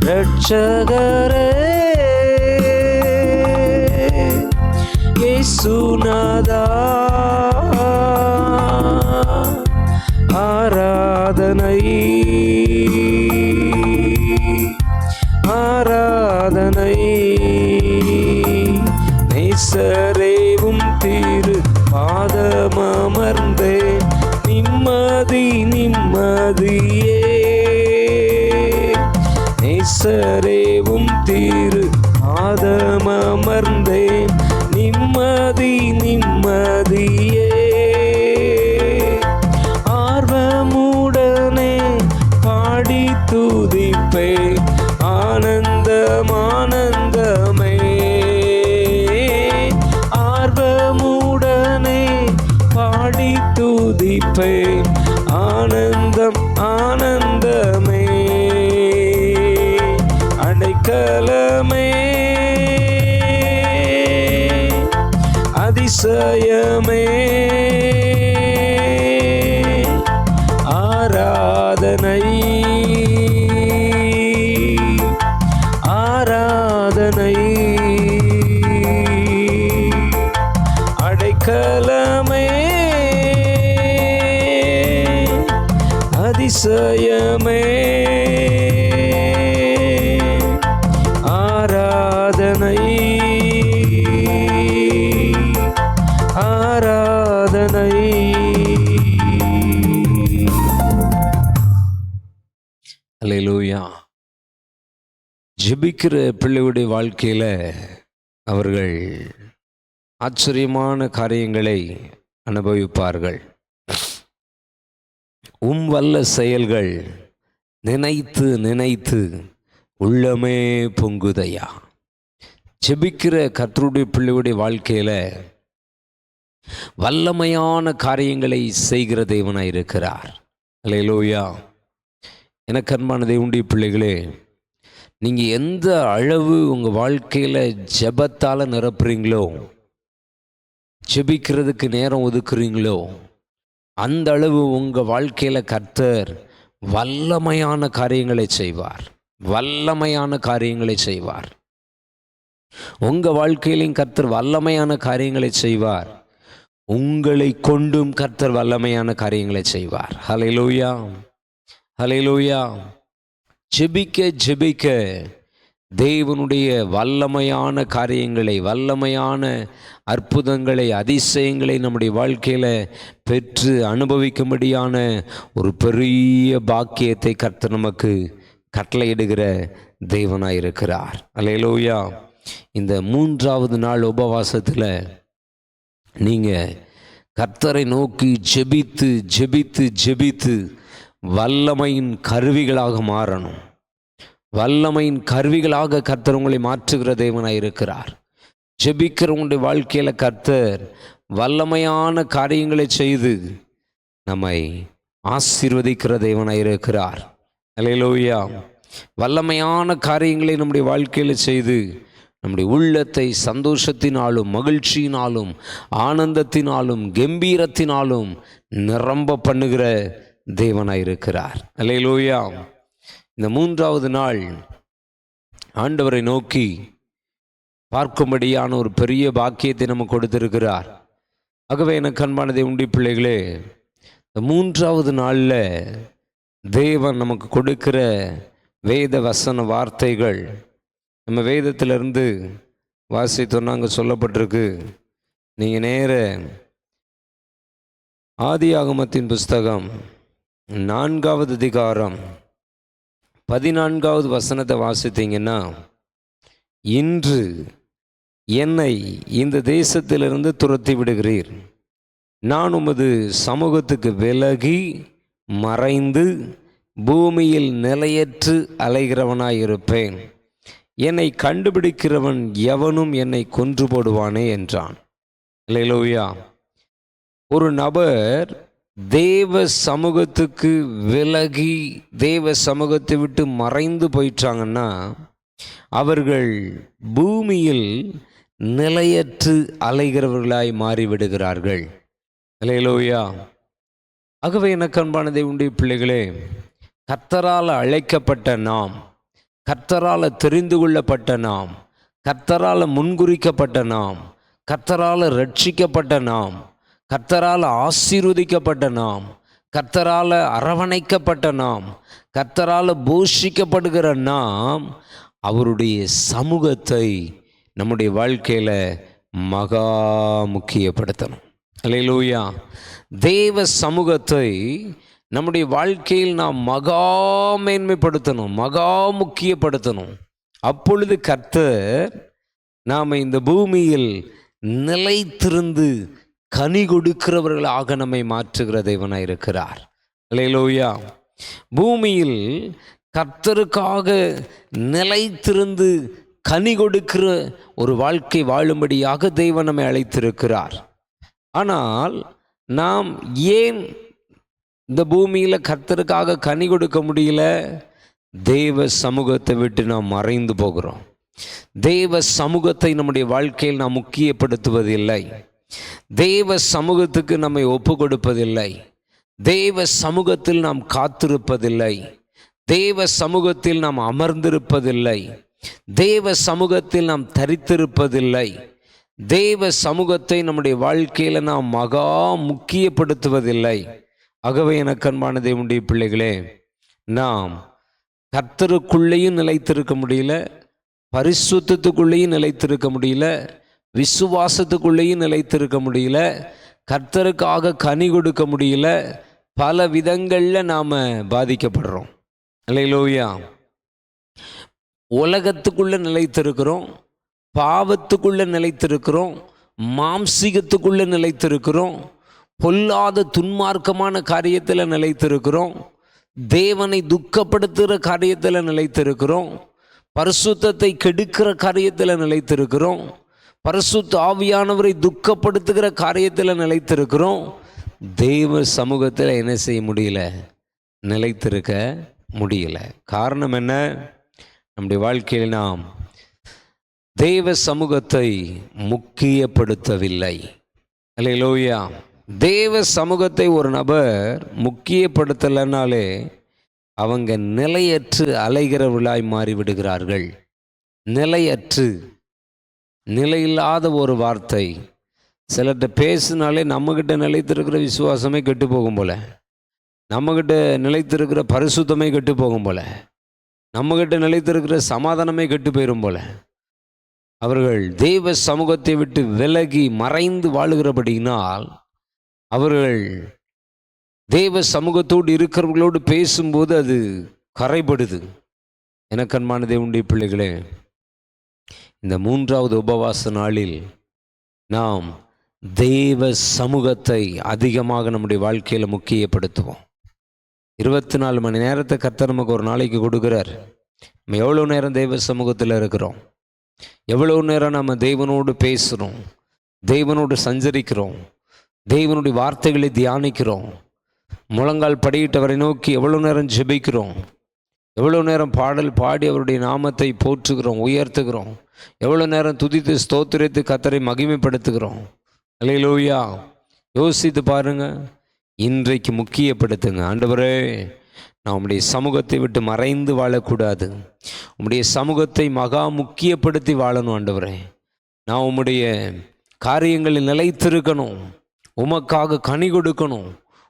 ரட்சகரே இயேசுநாதா ஆராதனை ஆராதனை. நேசரேவும் திரு பாதமர்ந்தேன் நிம்மதி நிம்மதியே. நேசரேவும் திரு பாதமர்ந்தேன் நிம்மதி நிம்மதியே. ஆர்வமுடனே பாடி துதிப்பேன் ஆனந்தம் ஆனந்தமே. ஆர்வமுடனே பாடி துதிப்பேன் ஆனந்தம் ஆனந்தமே. அடைக்கலமே அதிசயமே. ஆராதனை ஆராதனை. அடைக்கலமே அதிசயமே. ஆராதனை ஆராதனை. அல்லேலூயா. ஜெபிக்கிற பிள்ளையுடைய வாழ்க்கையில அவர்கள் ஆச்சரியமான காரியங்களை அனுபவிப்பார்கள். வல்ல செயல்கள் நினைத்து நினைத்து உள்ளமே பொங்குதையா. ஜெபிக்கிற கர்த்தருடைய பிள்ளையுடைய வாழ்க்கையில வல்லமையான காரியங்களை செய்கிற தேவனாய் இருக்கிறார். அல்லேலூயா. எனக்கு அன்பான தேவனுடைய பிள்ளைகளே, நீங்கள் எந்த அளவு உங்கள் வாழ்க்கையில் ஜெபத்தால் நிரப்புறீங்களோ, ஜெபிக்கிறதுக்கு நேரம் ஒதுக்குறீங்களோ, அந்த அளவு உங்கள் வாழ்க்கையில் கர்த்தர் வல்லமையான காரியங்களை செய்வார். வல்லமையான காரியங்களை செய்வார். உங்கள் வாழ்க்கையிலையும் கர்த்தர் வல்லமையான காரியங்களை செய்வார். உங்களை கொண்டும் கர்த்தர் வல்லமையான காரியங்களை செய்வார். ஹல்லேலூயா, ஹல்லேலூயா. ஜெபிக்க ஜெபிக்க தேவனுடைய வல்லமையான காரியங்களை, வல்லமையான அற்புதங்களை, அதிசயங்களை நம்முடைய வாழ்க்கையில் பெற்று அனுபவிக்கும்படியான ஒரு பெரிய பாக்கியத்தை கர்த்தர் நமக்கு கட்டளையிடுகிற தேவனாய் இருக்கிறார். அல்லேலூயா. இந்த 3வது நாள் உபவாசத்தில் நீங்கள் கர்த்தரை நோக்கி ஜெபித்து ஜெபித்து ஜெபித்து வல்லமையின் கருவிகளாக மாறணும். வல்லமையின் கருவிகளாக கர்த்தர் உங்களை மாற்றுகிற தேவனாய் இருக்கிறார். ஜெபிக்கிறவங்களுடைய வாழ்க்கையில் கர்த்தர் வல்லமையான காரியங்களை செய்து நம்மை ஆசீர்வதிக்கிற தேவனாய் இருக்கிறார். அல்லேலூயா. வல்லமையான காரியங்களை நம்முடைய வாழ்க்கையில் செய்து நம்முடைய உள்ளத்தை சந்தோஷத்தினாலும் மகிழ்ச்சியினாலும் ஆனந்தத்தினாலும் கம்பீரத்தினாலும் நிரம்ப பண்ணுகிற தேவனாய் இருக்கிறார். அல்லேலூயா. இந்த 3வது நாள் ஆண்டவரை நோக்கி பார்க்கும்படியான ஒரு பெரிய பாக்கியத்தை நமக்கு கொடுத்திருக்கிறார். ஆகவே எனக்கு அன்பான தேவனுடைய பிள்ளைகளே, இந்த 3வது நாளில் தேவன் நமக்கு கொடுக்கிற வேத வசன வார்த்தைகள் நம்ம வேதத்திலிருந்து வாசித்தோன்னா அங்கே சொல்லப்பட்டிருக்கு. நீங்கள் நேர ஆதியாகமத்தின் புஸ்தகம் 4வது அதிகாரம் 14வது வசனத்தை வாசித்தீங்கன்னா, இன்று என்னை இந்த தேசத்திலிருந்து துரத்தி விடுகிறீர், நான் உமது சமூகத்துக்கு விலகி மறைந்து பூமியில் நிலையற்று அலைகிறவனாயிருப்பேன், என்னை கண்டுபிடிக்கிறவன் எவனும் என்னை கொன்று போடுவானே என்றான். அல்லேலூயா. ஒரு நபர் தேவ சமூகத்துக்கு விலகி தேவ சமூகத்தை விட்டு மறைந்து போயிட்டாங்கன்னா அவர்கள் பூமியில் நிலையற்று அலைகிறவர்களாய் மாறிவிடுகிறார்கள். அல்லேலூயா. ஆகவே எனக்கு அன்பான தேவனுடைய பிள்ளைகளே, கர்த்தரால் அழைக்கப்பட்ட நாம், கர்த்தரால் தெரிந்து கொள்ளப்பட்ட நாம், கர்த்தரால் முன்குறிக்கப்பட்ட நாம், கர்த்தரால் ரட்சிக்கப்பட்ட நாம், கர்த்தரால் ஆசீர்வதிக்கப்பட்ட நாம், கர்த்தரால் அரவணைக்கப்பட்ட நாம், கர்த்தரால் போஷிக்கப்படுகிற நாம் அவருடைய சமூகத்தை நம்முடைய வாழ்க்கையில் மகா முக்கியப்படுத்தணும். அல்லேலூயா. தேவ சமூகத்தை நம்முடைய வாழ்க்கையில் நாம் மகா மேன்மைப்படுத்தணும், மகா முக்கியப்படுத்தணும். அப்பொழுது கர்த்தர் நாம் இந்த பூமியில் நிலைத்திருந்து கனி கொடுக்கிறவர்களாக நம்மை மாற்றுகிற தேவனாய் இருக்கிறார். அல்லேலூயா. பூமியில் கர்த்தருக்காக நிலைத்திருந்து கனி கொடுக்கிற ஒரு வாழ்க்கை வாழும்படியாக தேவன் நம்மை அழைத்திருக்கிறார். ஆனால் நாம் ஏன் இந்த பூமியில் கர்த்தருக்காக கனி கொடுக்க முடியல? தேவ சமூகத்தை விட்டு நாம் மறைந்து போகிறோம். தேவ சமூகத்தை நம்முடைய வாழ்க்கையில் நாம் முக்கியப்படுத்துவதில்லை. தேவ சமூகத்துக்கு நம்மை ஒப்பு கொடுப்பதில்லை. தேவ சமூகத்தில் நாம் காத்திருப்பதில்லை. தேவ சமூகத்தில் நாம் அமர்ந்திருப்பதில்லை. தேவ சமூகத்தில் நாம் தரித்திருப்பதில்லை. தேவ சமூகத்தை நம்முடைய வாழ்க்கையில் நாம் மகா முக்கியப்படுத்துவதில்லை. ஆகவே எனக்கு அன்பான தேவனுடைய பிள்ளைகளே, நாம் கர்த்தருக்குள்ளேயும் நிலைத்திருக்க முடியல, பரிசுத்தத்துக்குள்ளேயும் நிலைத்திருக்க முடியல, விசுவாசத்துக்குள்ளேயும் நிலைத்திருக்க முடியல, கர்த்தருக்காக கனி கொடுக்க முடியல. பல விதங்களில் நாம் பாதிக்கப்படுறோம். அல்லேலூயா. உலகத்துக்குள்ளே நிலைத்திருக்கிறோம், பாவத்துக்குள்ளே நிலைத்திருக்கிறோம், மாம்சீகத்துக்குள்ளே நிலைத்திருக்கிறோம், பொல்லாத துன்மார்க்கமான காரியத்தில் நிலைத்திருக்கிறோம், தேவனை துக்கப்படுத்துகிற காரியத்தில் நிலைத்திருக்கிறோம், பரிசுத்தத்தை கெடுக்கிற காரியத்தில் நிலைத்திருக்கிறோம், பரிசுத்த ஆவியானவரை துக்கப்படுத்துகிற காரியத்தில் நிலைத்திருக்கிறோம். தேவ சமூகத்தில் என்ன செய்ய முடியல? நிலைத்திருக்க முடியல. காரணம் என்ன? நம்முடைய வாழ்க்கையில் நாம் தேவ சமூகத்தை முக்கியப்படுத்தவில்லை. அல்லேலூயா. தேவ சமூகத்தை ஒரு நபர் முக்கியப்படுத்தலைனாலே அவங்க நிலையற்று அலைகிறவர்களாய் மாறிவிடுகிறார்கள். நிலையற்று, நிலையில்லாத ஒரு வார்த்தை. சிலர்கிட்ட பேசினாலே நம்மக்கிட்ட நிலைத்திருக்கிற விசுவாசமே கெட்டு போகும் போல, நம்மக்கிட்ட நிலைத்திருக்கிற பரிசுத்தமே கெட்டு போகும் போல, நம்மக்கிட்ட நிலைத்திருக்கிற சமாதானமே கெட்டு போயிடும் போல. அவர்கள் தெய்வ சமூகத்தை விட்டு விலகி மறைந்து வாழுகிறபடியினால் அவர்கள் தெய்வ சமூகத்தோடு இருக்கிறவர்களோடு பேசும்போது அது கரைபடுது. எனக்கு அன்பான தேவனுடைய பிள்ளைகளே, இந்த 3வது உபவாச நாளில் நாம் தெய்வ சமூகத்தை அதிகமாக நம்முடைய வாழ்க்கையில் முக்கியப்படுத்துவோம். 24 மணி நேரத்தை கர்த்தர் நமக்கு ஒரு நாளைக்கு கொடுக்குறார். நம்ம எவ்வளோ நேரம் தெய்வ சமூகத்தில் இருக்கிறோம்? எவ்வளோ நேரம் நம்ம தெய்வனோடு பேசுகிறோம், தெய்வனோடு சஞ்சரிக்கிறோம், தெய்வனுடைய வார்த்தைகளை தியானிக்கிறோம், முழங்கால் படியிட்டவரை நோக்கி எவ்வளோ நேரம் ஜெபிக்கிறோம், எவ்வளோ நேரம் பாடல் பாடி அவருடைய நாமத்தை போற்றுகிறோம், உயர்த்துகிறோம், எவ்வளோ நேரம் துதித்து ஸ்தோத்திரித்து கர்த்தரை மகிமைப்படுத்துகிறோம். அல்லேலூயா. யோசித்து பாருங்க. இன்றைக்கு முக்கியப்படுத்துங்க. ஆண்டவரே, நான் உம்முடைய சமூகத்தை விட்டு மறைந்து வாழக்கூடாது, உம்முடைய சமூகத்தை மகா முக்கியப்படுத்தி வாழணும். ஆண்டவரே, நான் உம்முடைய காரியங்களில் நிலைத்திருக்கணும், உமக்காக கனி கொடுக்கணும்,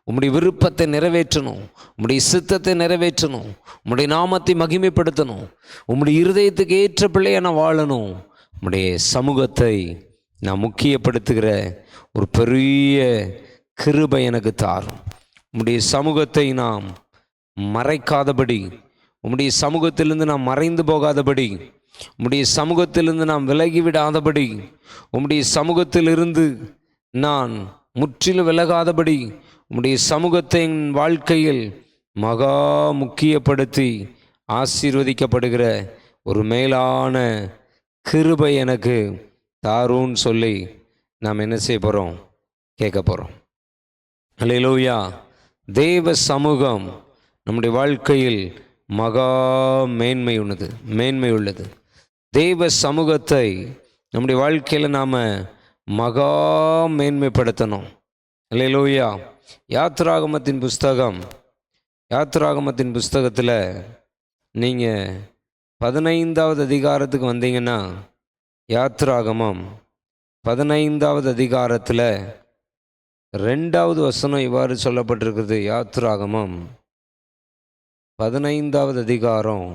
உம்முடைய விருப்பத்தை நிறைவேற்றணும், உம்முடைய சித்தத்தை நிறைவேற்றணும், உம்முடைய நாமத்தை மகிமைப்படுத்தணும், உம்முடைய இருதயத்துக்கு ஏற்ற பிள்ளையை நான் வாழணும். உம்முடைய சமூகத்தை நான் முக்கியப்படுத்துகிற ஒரு பெரிய கிருபை எனக்கு தாரும். உம்முடைய சமூகத்தை நாம் மறைக்காதபடி, உம்முடைய சமூகத்திலிருந்து நாம் மறைந்து போகாதபடி, உம்முடைய சமூகத்திலிருந்து நாம் விலகிவிடாதபடி, உம்முடைய சமூகத்திலிருந்து நான் முற்றிலும் விலகாதபடி, உம்முடைய சமூகத்தை என் வாழ்க்கையில் மகா முக்கியப்படுத்தி ஆசீர்வதிக்கப்படுகிற ஒரு மேலான கிருபை எனக்கு தாருன்னு சொல்லி நாம் என்ன செய்ய போகிறோம்? கேட்க போகிறோம். அல்லேலூயா. தேவ சமூகம் நம்முடைய வாழ்க்கையில் மகா மேன்மை உள்ளது. தேவ சமூகத்தை நம்முடைய வாழ்க்கையில் நாம் மகா மேன்மைப்படுத்தணும். அல்லேலூயா. யாத்திராகமத்தின் புஸ்தகத்தில் நீங்கள் 15வது அதிகாரத்துக்கு வந்தீங்கன்னா, யாத்திராகமம் 15வது அதிகாரத்தில் 2வது வசனம் இவ்வாறு சொல்லப்பட்டிருக்கிறது. யாத்திராகமம் 15வது அதிகாரம்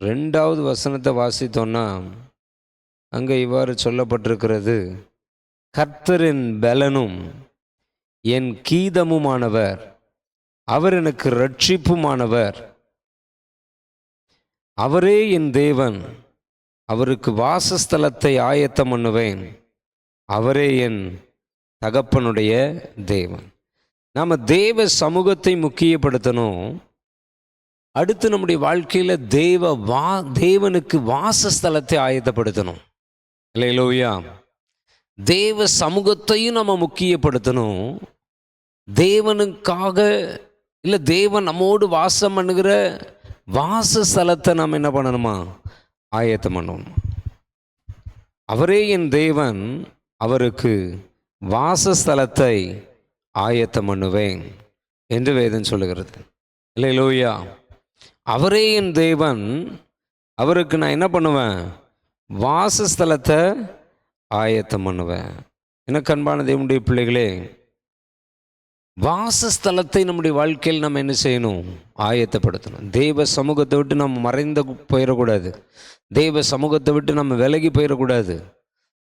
2வது வசனத்தை வாசித்தோன்னா அங்கே இவ்வாறு சொல்லப்பட்டிருக்கிறது. கர்த்தரின் பலனும் என் கீதமுமானவர், அவர் எனக்கு இரட்சிப்புமானவர், அவரே என் தேவன், அவருக்கு வாசஸ்தலத்தை ஆயத்தம் பண்ணுவேன், அவரே என் தகப்பனுடைய தேவன். நாம் தேவ சமூகத்தை முக்கியப்படுத்தணும். அடுத்து நம்முடைய வாழ்க்கையில் தேவனுக்கு வாசஸ்தலத்தை ஆயத்தப்படுத்தணும். அல்லேலூயா. தேவ சமூகத்தையும் நம்ம முக்கியப்படுத்தணும். தேவனுக்காக இல்லை, தேவன் நம்மோடு வாசம் பண்ணுகிற வாசஸ்தலத்தை நாம் என்ன பண்ணணுமா? ஆயத்தம் பண்ணணும். அவரே என் தேவன், அவருக்கு வாசஸ்தலத்தை ஆயத்தம் பண்ணுவேன் என்று வேதம் சொல்லுகிறது. அல்லேலூயா. அவரே என் தேவன், அவருக்கு நான் என்ன பண்ணுவேன்? வாசஸ்தலத்தை ஆயத்தம் பண்ணுவேன். எனக்கு அன்பான தேவனுடைய பிள்ளைகளே, வாசஸ்தலத்தை நம்முடைய வாழ்க்கையில் நம்ம என்ன செய்யணும்? ஆயத்தப்படுத்தணும். தெய்வ சமூகத்தை விட்டு நம்ம மறைந்து போயிடக்கூடாது. தெய்வ சமூகத்தை விட்டு நம்ம விலகி போயிடக்கூடாது.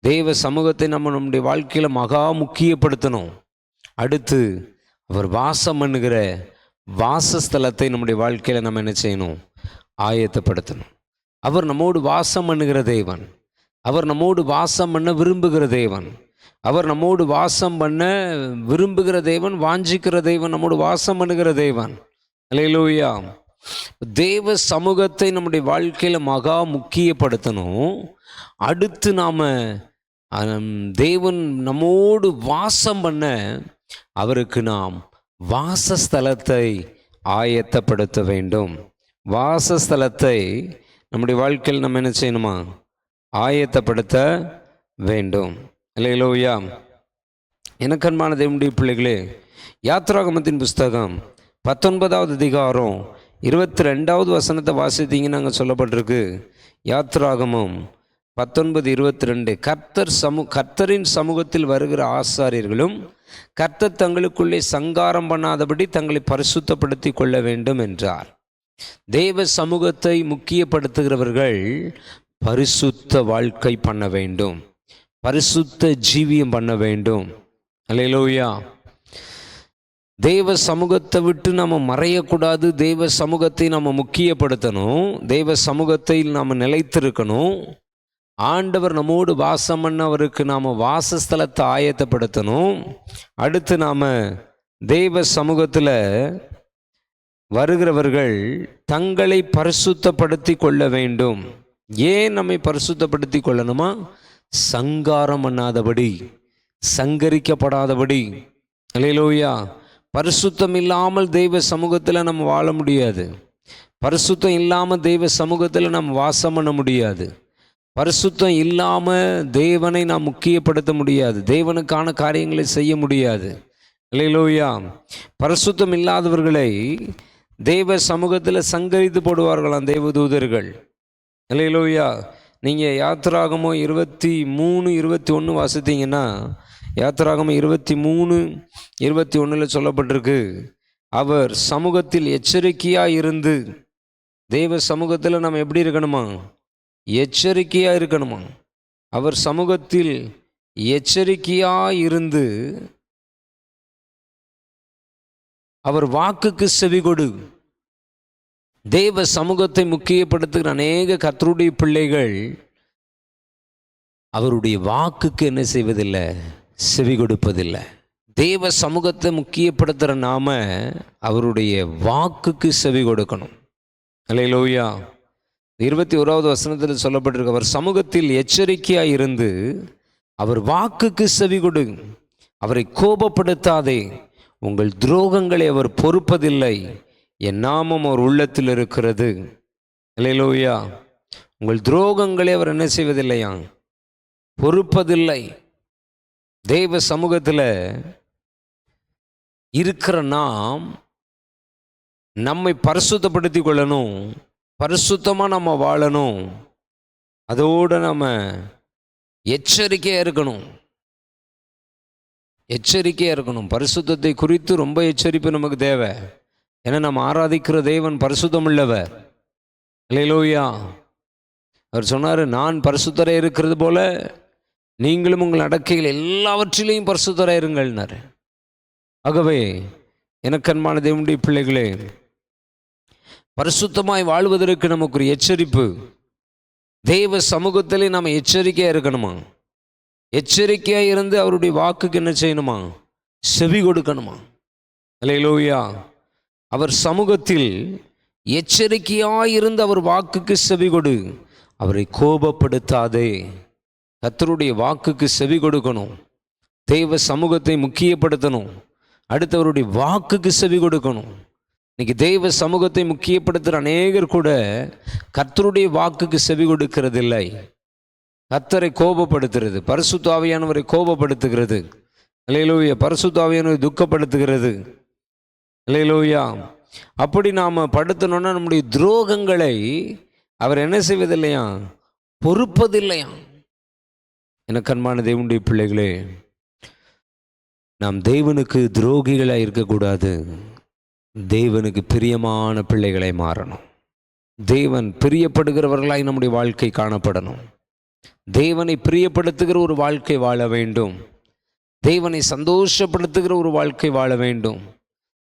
தெய்வ சமூகத்தை நம்ம நம்முடைய வாழ்க்கையில் மகா முக்கியப்படுத்தணும். அடுத்து அவர் வாசம் பண்ணுகிற வாசஸ்தலத்தை நம்முடைய வாழ்க்கையில் நம்ம என்ன செய்யணும்? ஆயத்தப்படுத்தணும். அவர் நம்மோடு வாசம் பண்ணுகிற தேவன், அவர் நம்மோடு வாசம் பண்ண விரும்புகிற தேவன், அவர் நம்மோடு வாசம் பண்ண விரும்புகிற தேவன், வாஞ்சிக்கிற தேவன், நம்மோடு வாசம் பண்ணுகிற தேவன். அல்லேலூயா. தேவ சமூகத்தை நம்முடைய வாழ்க்கையில் மகா முக்கியப்படுத்தணும். அடுத்து நாம் தேவன் நம்மோடு வாசம் பண்ண அவருக்கு நாம் வாசஸ்தலத்தை ஆயத்தப்படுத்த வேண்டும். வாசஸ்தலத்தை நம்முடைய வாழ்க்கையில் நம்ம என்ன செய்யணுமா? ஆயத்தப்படுத்த வேண்டும். அல்லேலூயா. எனக்கு அன்பான தேவனுடைய பிள்ளைகளே, யாத்திராகமத்தின் புஸ்தகம் 19வது அதிகாரம் 22வது வசனத்தை வாசித்தீங்கன்னு அங்கே சொல்லப்பட்டிருக்கு. யாத்திராகமம் 19:22. கர்த்தரின் சமூகத்தில் வருகிற ஆசாரியர்களும் கர்த்தர் தங்களுக்குள்ளே சங்காரம் பண்ணாதபடி தங்களை பரிசுத்தப்படுத்தி கொள்ள வேண்டும் என்றார். தேவ சமூகத்தை முக்கியப்படுத்துகிறவர்கள் பரிசுத்த வாழ்க்கை பண்ண வேண்டும், பரிசுத்த ஜீவியம் பண்ண வேண்டும். அல்லேலூயா. தேவ சமூகத்தை விட்டு நம்ம மறையக்கூடாது. தேவ சமூகத்தை நம்ம முக்கியப்படுத்தணும். தேவ சமூகத்தில் நாம் நிலைத்திருக்கணும். ஆண்டவர் நம்மோடு வாசம் பண்ண அவருக்கு நாம் வாசஸ்தலத்தை ஆயத்தப்படுத்தணும். அடுத்து நாம் தேவ சமூகத்தில் வருகிறவர்கள் தங்களை பரிசுத்தப்படுத்தி கொள்ள வேண்டும். ஏன் நம்மை பரிசுத்தப்படுத்தி கொள்ளணுமா? சங்காரம் பண்ணாதபடி, சங்கரிக்கப்படாதபடி. அல்லேலூயா. பரிசுத்தம் இல்லாமல் தெய்வ சமூகத்தில் நம்ம வாழ முடியாது. பரிசுத்தம் இல்லாமல் தெய்வ சமூகத்தில் நம்ம வாசம் பண்ண முடியாது. பரிசுத்தம் இல்லாமல் தேவனை நாம் முக்கியப்படுத்த முடியாது. தேவனுக்கான காரியங்களை செய்ய முடியாது. அல்லேலூயா. பரிசுத்தம் இல்லாதவர்களை தேவ சமூகத்தில் சங்கரித்து போடுவார்களாம் தேவதூதர்கள். அல்லேலூயா. நீங்கள் யாத்திராகமம் 23:21 வாசித்தீங்கன்னா, யாத்திராகமம் 23:21 சொல்லப்பட்டிருக்கு, அவர் சமூகத்தில் எச்சரிக்கையாக இருந்து. தேவ சமூகத்தில் நம்ம எப்படி இருக்கணுமா? எச்சரிக்கையாக இருக்கணுமா. அவர் சமூகத்தில் எச்சரிக்கையாக இருந்து அவர் வாக்குக்கு செவி கொடு. தேவ சமூகத்தை முக்கியப்படுத்துகிற அநேக கர்த்தருடைய பிள்ளைகள் அவருடைய வாக்குக்கு என்ன செய்வதில்லை? செவி கொடுப்பதில்லை. தேவ சமூகத்தை முக்கியப்படுத்துகிற நாம அவருடைய வாக்குக்கு செவி கொடுக்கணும். அல்லேலூயா. 21வது வசனத்தில் சொல்லப்பட்டிருக்கு, அவர் சமூகத்தில் எச்சரிக்கையாக இருந்து அவர் வாக்குக்கு செவி கொடு. அவரை கோபப்படுத்தாதே, உங்கள் துரோகங்களை அவர் பொறுப்பதில்லை, என் நாமம் அவர் உள்ளத்தில் இருக்கிறது. அல்லேலூயா. உங்கள் துரோகங்களை அவர் என்ன செய்வதில்லையா? பொறுப்பதில்லை. தேவ சமூகத்தில் இருக்கிற நாம் நம்மை பரிசுத்தப்படுத்தி கொள்ளணும், பரிசுத்தமாக நம்ம வாழணும். அதோடு நம்ம எச்சரிக்கையாக இருக்கணும், எச்சரிக்கையாக இருக்கணும். பரிசுத்தத்தை குறித்து ரொம்ப எச்சரிப்பு நமக்கு தேவை. ஏன்னா நம்ம ஆராதிக்கிற தேவன் பரிசுத்தம் உள்ளவர். அல்லேலூயா. அவர் சொன்னார், நான் பரிசுத்தராக இருக்கிறது போல நீங்களும் உங்கள் நடக்கைகள் எல்லாவற்றிலையும் பரிசுத்தராக இருங்கள்னார். ஆகவே எனக்கன்பான தேவனுடைய பிள்ளைகளே, பரிசுத்தமாய் வாழ்வதற்கு நமக்கு ஒரு எச்சரிப்பு. தேவ சமூகத்திலே நாம் எச்சரிக்கையாக இருக்கணுமா. எச்சரிக்கையாக இருந்து அவருடைய வாக்குக்கு என்ன செய்யணுமா? செவி கொடுக்கணுமா. அல்லேலூயா. அவர் சமூகத்தில் எச்சரிக்கையாக இருந்து அவர் வாக்குக்கு செவி கொடு. அவரை கோபப்படுத்தாதே. கர்த்தருடைய வாக்குக்கு செவி கொடுக்கணும். தேவ சமூகத்தை முக்கியப்படுத்தணும். அடுத்தவருடைய வாக்குக்கு செவி கொடுக்கணும். இன்னைக்கு தெய்வ சமூகத்தை முக்கியப்படுத்துகிற அநேகர் கூட கர்த்தருடைய வாக்குக்கு செவி கொடுக்கிறதில்லை. கர்த்தரை கோபப்படுத்துறது, பரிசுத்த ஆவியானவரை கோபப்படுத்துகிறது. அல்லேலூயா. பரிசுத்த ஆவியானவரை துக்கப்படுத்துகிறது. அல்லேலூயா. அப்படி நாம் படுத்தணும்னா நம்முடைய துரோகங்களை அவர் என்ன செய்வதில்லையா? பொறுப்பதில்லையா. எனக்கு அன்பான தேவனுடைய பிள்ளைகளே, நாம் தேவனுக்கு துரோகிகளாக இருக்கக்கூடாது. தேவனுக்கு பிரியமான பிள்ளைகளை மாறணும். தேவன் பிரியப்படுகிறவர்களாய் நம்முடைய வாழ்க்கை காணப்படணும். தேவனை பிரியப்படுத்துகிற ஒரு வாழ்க்கை வாழ வேண்டும். தேவனை சந்தோஷப்படுத்துகிற ஒரு வாழ்க்கை வாழ வேண்டும்.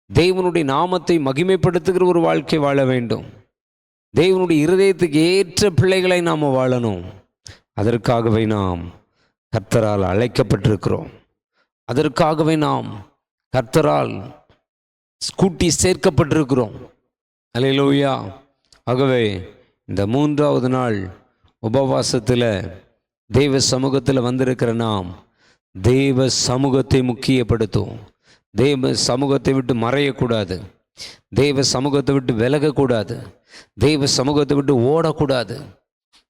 தேவனுடைய நாமத்தை மகிமைப்படுத்துகிற ஒரு வாழ்க்கை வாழ வேண்டும். தேவனுடைய இருதயத்துக்கு ஏற்ற பிள்ளைகளை நாம் வாழணும். அதற்காகவே நாம் கர்த்தரால் அழைக்கப்பட்டிருக்கிறோம். அதற்காகவே நாம் கர்த்தரால் கூட்டி சேர்க்கப்பட்டிருக்கிறோம். அல்லேலூயா. ஆகவே இந்த 3வது நாள் உபவாசத்தில் தெய்வ சமூகத்தில் வந்திருக்கிற நாம் தெய்வ சமூகத்தை முக்கியப்படுத்தும். தெய்வ சமூகத்தை விட்டு மறையக்கூடாது. தெய்வ சமூகத்தை விட்டு விலகக்கூடாது. தெய்வ சமூகத்தை விட்டு ஓடக்கூடாது.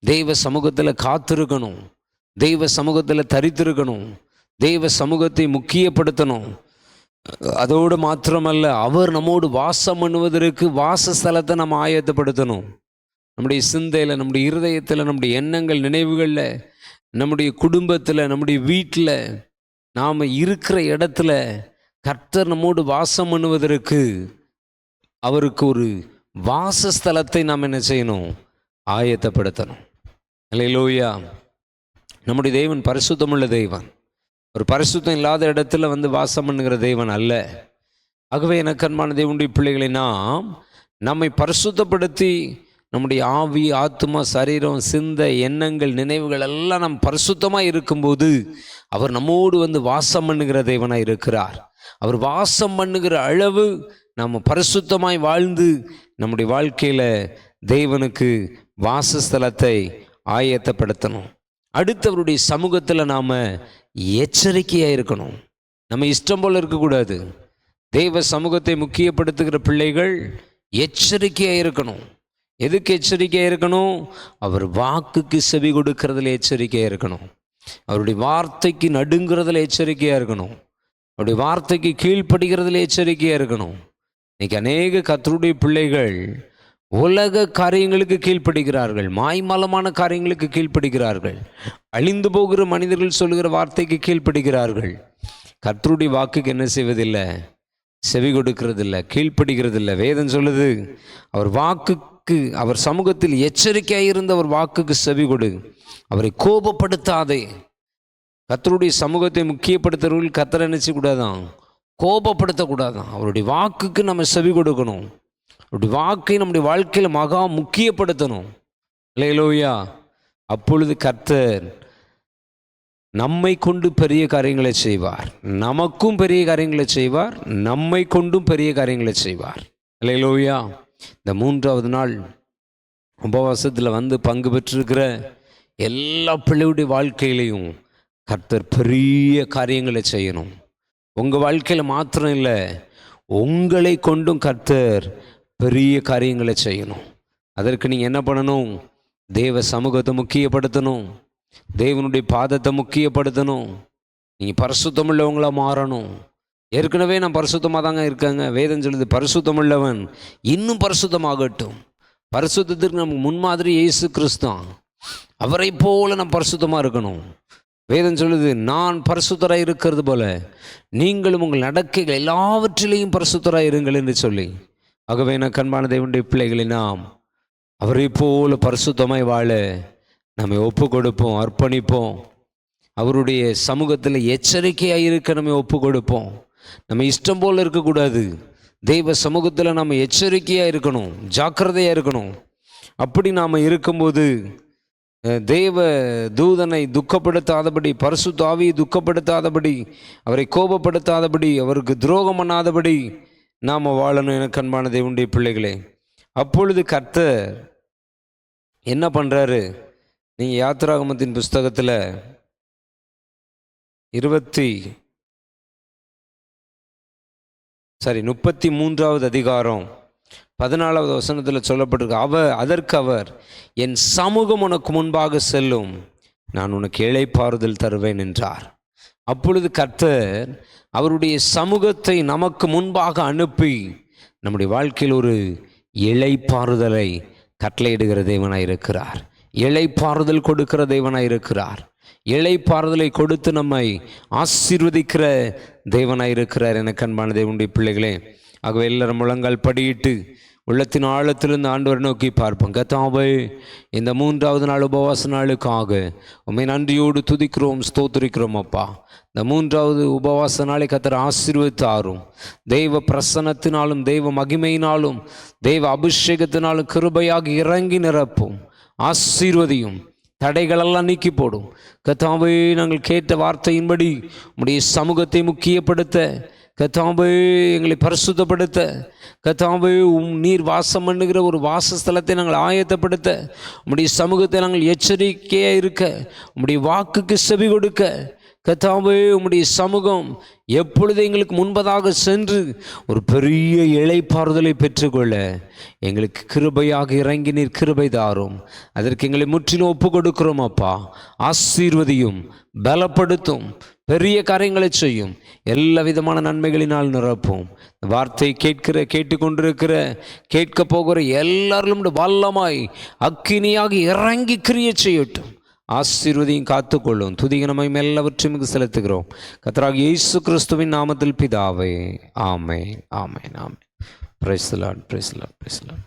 தெய்வ சமூகத்தில் காத்திருக்கணும். தெய்வ சமூகத்தில் தரித்திருக்கணும். தெய்வ சமூகத்தை முக்கியப்படுத்தணும். அதோடு மாத்திரமல்ல, அவர் நம்மோடு வாசம் பண்ணுவதற்கு வாசஸ்தலத்தை நம்ம ஆயத்தப்படுத்தணும். நம்முடைய சிந்தையில், நம்முடைய இருதயத்தில், நம்முடைய எண்ணங்கள், நினைவுகளில், நம்முடைய குடும்பத்தில், நம்முடைய வீட்டில், நாம் இருக்கிற இடத்துல கர்த்தர் நம்மோடு வாசம் பண்ணுவதற்கு அவருக்கு ஒரு வாசஸ்தலத்தை நாம் என்ன செய்யணும்? ஆயத்தப்படுத்தணும். அல்லேலூயா. நம்முடைய தேவன் பரிசுத்தமுள்ள தெய்வன். ஒரு பரிசுத்தம் இல்லாத இடத்துல வந்து வாசம் பண்ணுகிற தெய்வன் அல்ல. ஆகவே எனக்கு அன்பான தேவனுடைய பிள்ளைகளை நாம் நம்மை பரிசுத்தப்படுத்தி நம்முடைய ஆவி, ஆத்மா, சரீரம், சிந்தை, எண்ணங்கள், நினைவுகள் எல்லாம் நம் பரிசுத்தமாக இருக்கும்போது அவர் நம்மோடு வந்து வாசம் பண்ணுகிற தேவனாக இருக்கிறார். அவர் வாசம் பண்ணுகிற அளவு நம்ம பரிசுத்தமாய் வாழ்ந்து நம்முடைய வாழ்க்கையில் தேவனுக்கு வாசஸ்தலத்தை ஆயத்தப்படுத்தணும். அடுத்தவருடைய சமூகத்தில் நாம் எச்சரிக்கையாக இருக்கணும். நம்ம இஷ்டம் போல் இருக்கக்கூடாது. தெய்வ சமூகத்தை முக்கியப்படுத்துகிற பிள்ளைகள் எச்சரிக்கையாக இருக்கணும். எதுக்கு எச்சரிக்கையாக இருக்கணும்? அவர் வாக்குக்கு செவி கொடுக்கறதுல எச்சரிக்கையாக இருக்கணும். அவருடைய வார்த்தைக்கு நடுங்கிறதுல எச்சரிக்கையாக இருக்கணும். அவருடைய வார்த்தைக்கு கீழ்ப்படுகிறதுல எச்சரிக்கையாக இருக்கணும். இன்னைக்கு அநேக கர்த்தருடைய பிள்ளைகள் உலக காரியங்களுக்கு கீழ்ப்படுகிறார்கள், மாய்மலமான காரியங்களுக்கு கீழ்ப்படுகிறார்கள், அழிந்து போகிற மனிதர்கள் சொல்லுகிற வார்த்தைக்கு கீழ்ப்படுகிறார்கள். கர்த்தருடைய வாக்குக்கு என்ன செய்வதில்லை? செவி கொடுக்கிறது இல்லை, கீழ்ப்படுகிறது இல்லை. வேதம் சொல்லுது, அவர் வாக்குக்கு, அவர் சமூகத்தில் எச்சரிக்கையாக இருந்த அவர் வாக்குக்கு செவி கொடு, அவரை கோபப்படுத்தாதே. கர்த்தருடைய சமூகத்தை முக்கியப்படுத்துறவர்கள் கர்த்தரை நினைச்சு கூடாதான், கோபப்படுத்தக்கூடாதான். அவருடைய வாக்குக்கு நம்ம செவி கொடுக்கணும். அவருடைய வாக்கை நம்முடைய வாழ்க்கையில் மகா முக்கியப்படுத்தணும். அல்லேலூயா. அப்பொழுது கர்த்தர் நம்மை கொண்டு பெரிய காரியங்களை செய்வார், நமக்கும் பெரிய காரியங்களை செய்வார், நம்மை கொண்டும் பெரிய காரியங்களை செய்வார். அல்லேலூயா. இந்த 3வது நாள் உபவாசத்தில் வந்து பங்கு பெற்றிருக்கிற எல்லா பிள்ளையுடைய வாழ்க்கையிலையும் கர்த்தர் பெரிய காரியங்களை செய்யணும். உங்கள் வாழ்க்கையில் மாத்திரம் இல்லை, உங்களை கொண்டும் கர்த்தர் பெரிய காரியங்களை செய்யணும். அதற்கு நீங்கள் என்ன பண்ணணும்? தேவ சமூகத்தை முக்கியப்படுத்தணும், தேவனுடைய பாதத்தை முக்கியப்படுத்தணும். நீங்கள் பரிசுத்தமுள்ளவங்களாக மாறணும். ஏற்கனவே நான் பரிசுத்தமாக தாங்க இருக்காங்க. வேதம் சொல்லுது, பரிசுத்தமுள்ளவன் இன்னும் பரிசுத்தமாகட்டும். பரிசுத்தத்திற்கு நமக்கு முன்மாதிரி இயேசு கிறிஸ்தான். அவரை போல நம்ம பரிசுத்தமாக இருக்கணும். வேதம் சொல்லுது, நான் பரிசுத்தராக இருக்கிறது போல நீங்களும் உங்கள் நடக்கைகள் எல்லாவற்றிலையும் பரிசுத்தராக இருங்கள் என்று சொல்லி. ஆகவே நான் கண்பான தேவனுடைய பிள்ளைகளை நாம் அவரை போல பரிசுத்தமாய் வாழ நம்மை ஒப்பு கொடுப்போம், அர்ப்பணிப்போம். அவருடைய சமூகத்தில் எச்சரிக்கையாக இருக்க நம்ம ஒப்பு கொடுப்போம். நம்ம இஷ்டம் போல் இருக்கக்கூடாது. தெய்வ சமூகத்தில் நம்ம எச்சரிக்கையாக இருக்கணும், ஜாக்கிரதையாக இருக்கணும். அப்படி நாம் இருக்கும்போது தேவ தூதனை துக்கப்படுத்தாதபடி, பரிசுத்த ஆவியை துக்கப்படுத்தாதபடி, அவரை கோபப்படுத்தாதபடி, அவருக்கு துரோகம் பண்ணாதபடி நாம் வாழணும். என கண்பான தேவனுடைய பிள்ளைகளே, அப்பொழுது கர்த்தர் என்ன பண்ணுறாரு? நீங்கள் யாத்திராகமத்தின் புஸ்தகத்தில் 33வது அதிகாரம் 14வது வசனத்தில் சொல்லப்பட்டிருக்கு, அதற்கு அவர், என் சமூகம் உனக்கு முன்பாக செல்லும், நான் உனக்கு இளைப்பாறுதல் தருவேன் என்றார். அப்பொழுது கர்த்தர் அவருடைய சமூகத்தை நமக்கு முன்பாக அனுப்பி நம்முடைய வாழ்க்கையில் ஒரு இளைப்பாறுதலை கட்டளையிடுகிற தேவனாய் இருக்கிறார். இளைப்பாறுதல் கொடுக்கிற தேவனாய் இருக்கிறார். இளைப்பாறுதலை கொடுத்து நம்மை ஆசீர்வதிக்கிற தேவனாய் இருக்கிறார். என கண்பான தேவனுடைய பிள்ளைகளே, ஆகவே எல்லாரும் முழங்கால் படியிட்டு உள்ளத்தின் ஆழத்திலிருந்து ஆண்டவரை நோக்கி பார்ப்போம். கர்த்தாவே, இந்த 3வது நாள் உபவாச நாளுக்காக உம்மை நன்றியோடு துதிக்கிறோம், ஸ்தோத்திரிக்கிறோம். அப்பா, இந்த 3வது உபவாச நாளை கர்த்தர் ஆசீர்வதித்தாரும். தெய்வ பிரசன்னத்தினாலும், தெய்வ மகிமையினாலும், தெய்வ அபிஷேகத்தினாலும் கிருபையாக இறங்கி நிரப்பும், ஆசீர்வதியும், தடைகளெல்லாம் நீக்கி போடும். கர்த்தாவே, நாங்கள் கேட்ட வார்த்தையின்படி உம்முடைய சமூகத்தை முக்கியப்படுத்த, கர்த்தாவே எங்களை பரிசுத்தப்படுத்த, கர்த்தாவே நீர் வாசம் பண்ணுகிற ஒரு வாசஸ்தலத்தை நாங்கள் ஆயத்தப்படுத்த, உம்முடைய சமூகத்தை நாங்கள் எச்சரிக்கையாக இருக்க, உம்முடைய வாக்குக்கு செவி கொடுக்க, கர்த்தாவே உம்முடைய சமூகம் எப்பொழுது எங்களுக்கு முன்பதாக சென்று ஒரு பெரிய இளைப்பாறுதலை பெற்றுக்கொள்ள எங்களுக்கு கிருபையாக இறங்கி நீர் கிருபை தாரும். அதற்கு எங்களை முற்றிலும் ஒப்பு கொடுக்கிறோம். அப்பா, ஆசீர்வதியும், பலப்படுத்தும், பெரிய காரியங்களை செய்யும், எல்லா விதமான நன்மைகளினால் நிரப்பும். வார்த்தை கேட்டுக்கொண்டிருக்கிற கேட்க போகிற எல்லாரும் வல்லமாய் அக்கினியாக இறங்கி கிரியை செய்யட்டும். ஆசீர்வதியும், காத்துக்கொள்ளும். துதிகனமையும் எல்லாவற்றையும் செலுத்துகிறோம் கர்த்தராகிய இயேசு கிறிஸ்துவின் நாமத்தில் பிதாவே. ஆமென், ஆமென், ஆமென். Praise the lord, praise the lord, praise the Lord.